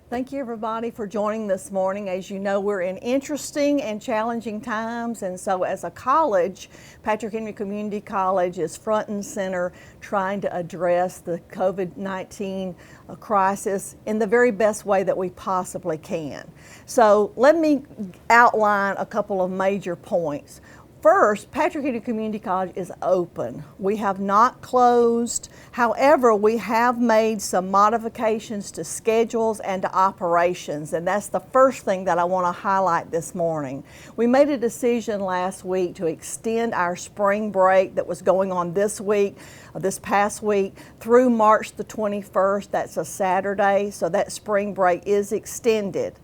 Thank you everybody for joining this morning. As you know, we're in interesting and challenging times, and so as a college, Patrick Henry Community College is front and center trying to address the COVID-19 crisis in the very best way that we possibly can. So let me outline a couple of major points. First, Patrick Henry Community College is open. We have not closed. However, we have made some modifications to schedules and to operations, and that's the first thing that I want to highlight this morning. We made a decision last week to extend our spring break that was going on this past week, through March the 21st. That's a Saturday, so that spring break is extended.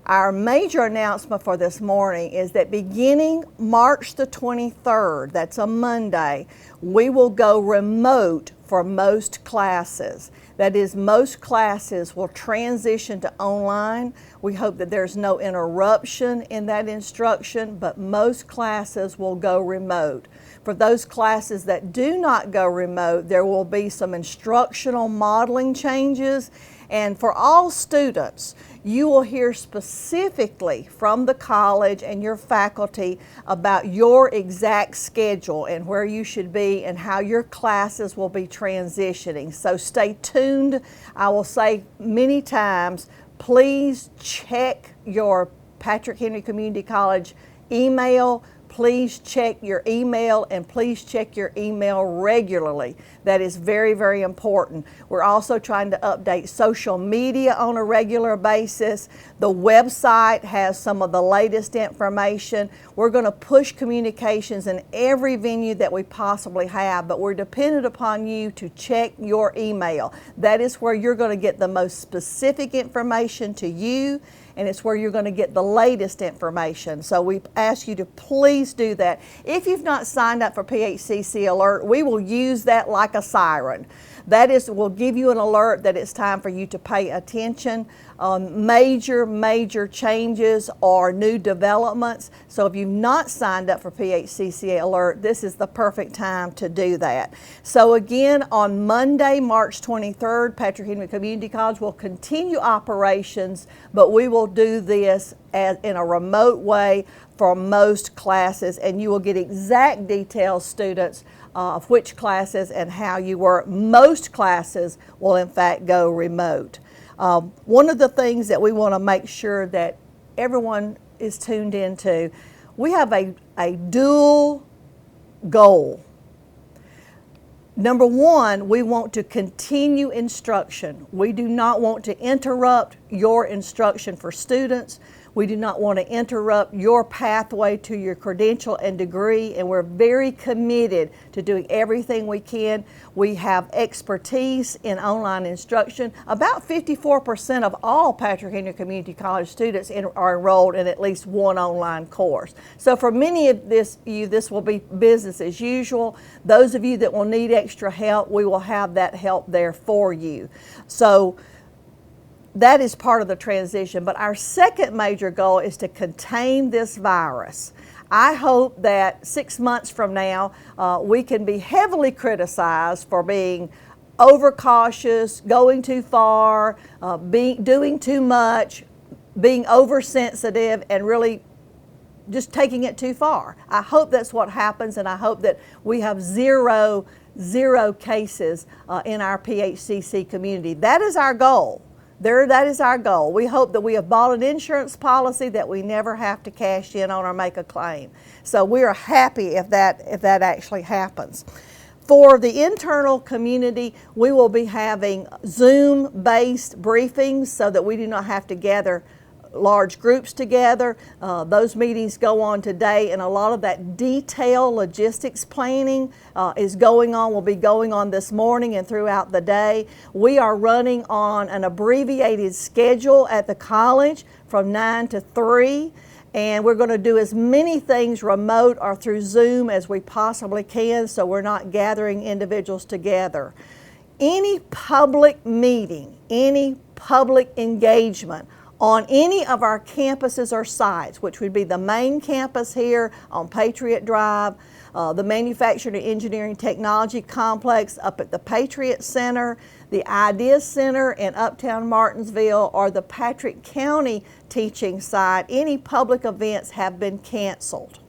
Our major announcement for this morning is that beginning March the 23rd, that's a Monday, we will go remote for most classes. That is, most classes will transition to online. We hope that there's no interruption in that instruction, but most classes will go remote. For those classes that do not go remote, there will be some instructional modeling changes. And for all students, you will hear specifically from the college and your faculty about your exact schedule and where you should be and how your classes will be transitioning. So stay tuned. I will say many times, please check your Patrick Henry Community College email. Please check your email, and please check your email regularly. That is very, very important. We're also trying to update social media on a regular basis. The website has some of the latest information. We're going to push communications in every venue that we possibly have, but we're dependent upon you to check your email. That is where you're going to get the most specific information to you, and it's where you're going to get the latest information. So we ask you to please do that. If you've not signed up for P&HCC Alert, we will use that like a siren. That is, we'll give you an alert that it's time for you to pay attention on major changes or new developments. So if you've not signed up for P&HCC Alert, this is the perfect time to do that. So again, on Monday, March 23rd, Patrick Henry Community College will continue operations, but we will do this in a remote way for most classes, and you will get exact details, students, of which classes and how you work. Most classes will in fact go remote. One of the things that we want to make sure that everyone is tuned into, we have a dual goal. Number one, we want to continue instruction. We do not want to interrupt your instruction for students. We do not want to interrupt your pathway to your credential and degree, and we're very committed to doing everything we can. We have expertise in online instruction. About 54% of all Patrick Henry Community College students are enrolled in at least one online course. So for many of you, this will be business as usual. Those of you that will need extra help, we will have that help there for you. So that is part of the transition. But our second major goal is to contain this virus. I hope that 6 months from now, we can be heavily criticized for being overcautious, going too far, doing too much, being oversensitive, and really just taking it too far. I hope that's what happens, and I hope that we have zero cases in our P&HCC community. That is our goal. That is our goal. We hope that we have bought an insurance policy that we never have to cash in on or make a claim. So we are happy if that actually happens. For the internal community, we will be having Zoom-based briefings so that we do not have to gather large groups together. Those meetings go on today, and a lot of that detailed logistics planning will be going on this morning and throughout the day. We are running on an abbreviated schedule at the college from 9 to 3. And we're going to do as many things remote or through Zoom as we possibly can, so we're not gathering individuals together. Any public meeting, any public engagement on any of our campuses or sites, which would be the main campus here on Patriot Drive, the Manufacturing and Engineering Technology Complex up at the Patriot Center, the Idea Center in Uptown Martinsville, or the Patrick County teaching site, any public events have been canceled.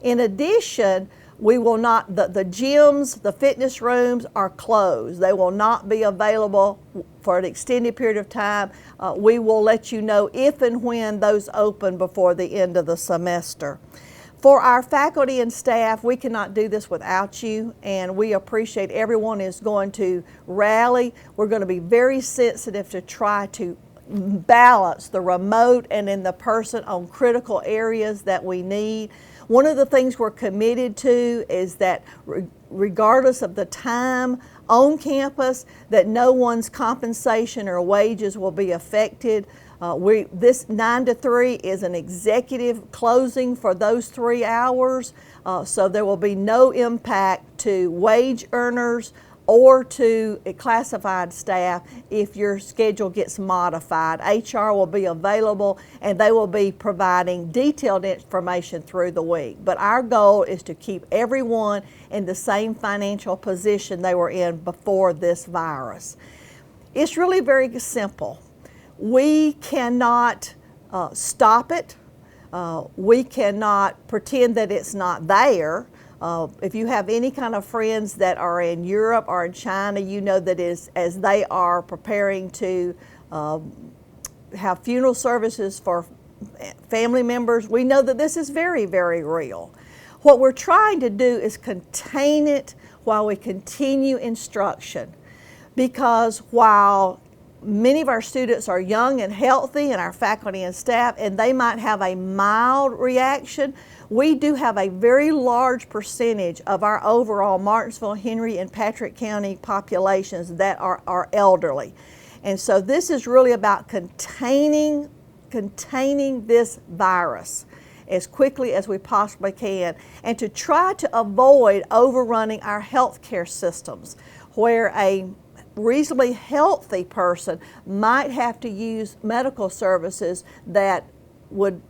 In addition, we will not, the gyms, the fitness rooms are closed. They will not be available for an extended period of time. We will let you know if and when those open before the end of the semester. For our faculty and staff, we cannot do this without you, and we appreciate everyone is going to rally. We're going to be very sensitive to try to balance the remote and in the person on critical areas that we need. One of the things we're committed to is that regardless of the time on campus, that no one's compensation or wages will be affected. This 9 to 3 is an executive closing for those 3 hours, so there will be no impact to wage earners or to classified staff if your schedule gets modified. HR will be available and they will be providing detailed information through the week. But our goal is to keep everyone in the same financial position they were in before this virus. It's really very simple. We cannot stop it. We cannot pretend that it's not there. If you have any kind of friends that are in Europe or in China, you know that as they are preparing to have funeral services for family members, we know that this is very, very real. What we're trying to do is contain it while we continue instruction, because while many of our students are young and healthy, and our faculty and staff, and they might have a mild reaction, we do have a very large percentage of our overall Martinsville, Henry, and Patrick County populations that are elderly. And so this is really about containing this virus as quickly as we possibly can, and to try to avoid overrunning our healthcare systems, where a reasonably healthy person might have to use medical services that would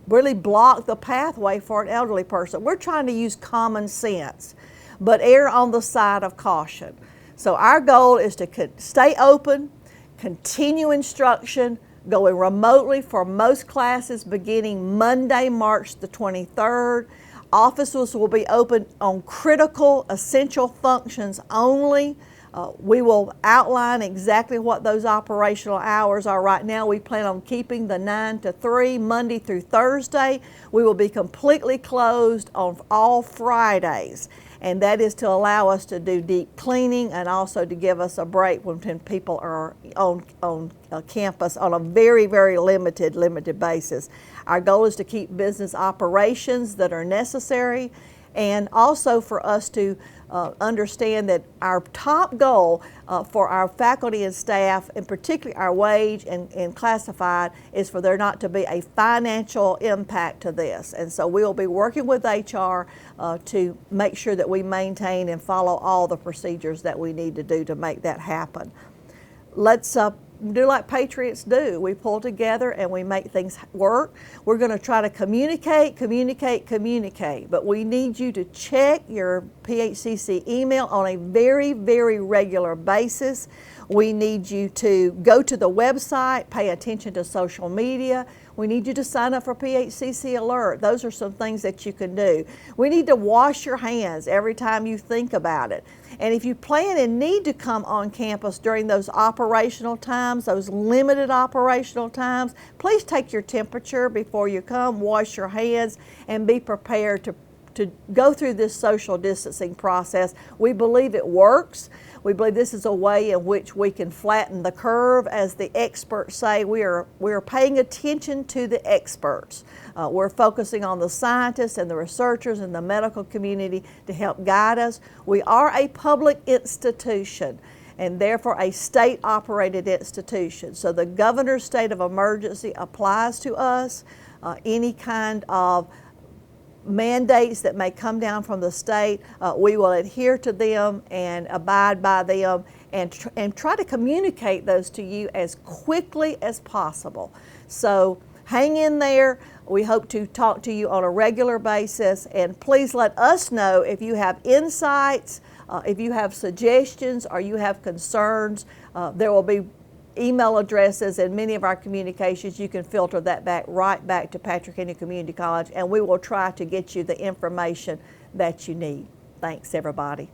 really block the pathway for an elderly person. We're trying to use common sense, but err on the side of caution. So our goal is to stay open, continue instruction, going remotely for most classes beginning Monday, March the 23rd. Offices will be open on critical, essential functions only. We will outline exactly what those operational hours are. Right now, we plan on keeping the 9 to 3, Monday through Thursday. We will be completely closed on all Fridays, and that is to allow us to do deep cleaning and also to give us a break when people are on campus on a very, very limited basis. Our goal is to keep business operations that are necessary, and also for us to understand that our top goal for our faculty and staff, and particularly our wage and classified, is for there not to be a financial impact to this. And so we will be working with HR to make sure that we maintain and follow all the procedures that we need to do to make that happen. Let's do like patriots do. We pull together and we make things work. We're going to try to communicate, but we need you to check your PHCC email on a very, very regular basis. We need you to go to the website, pay attention to social media. We need you to sign up for PHCC Alert. Those are some things that you can do. We need to wash your hands every time you think about it. And if you plan and need to come on campus during those operational times, those limited operational times, please take your temperature before you come, wash your hands, and be prepared to go through this social distancing process. We believe it works. We believe this is a way in which we can flatten the curve. As the experts say, we are paying attention to the experts. We're focusing on the scientists and the researchers and the medical community to help guide us. We are a public institution and therefore a state-operated institution. So the governor's state of emergency applies to us. Any kind of mandates that may come down from the state, we will adhere to them and abide by them and try to communicate those to you as quickly as possible. So hang in there. We hope to talk to you on a regular basis, and please let us know if you have insights If you have suggestions or you have concerns, there will be email addresses in many of our communications. You can filter that right back to Patrick Henry Community College, and we will try to get you the information that you need. Thanks, everybody.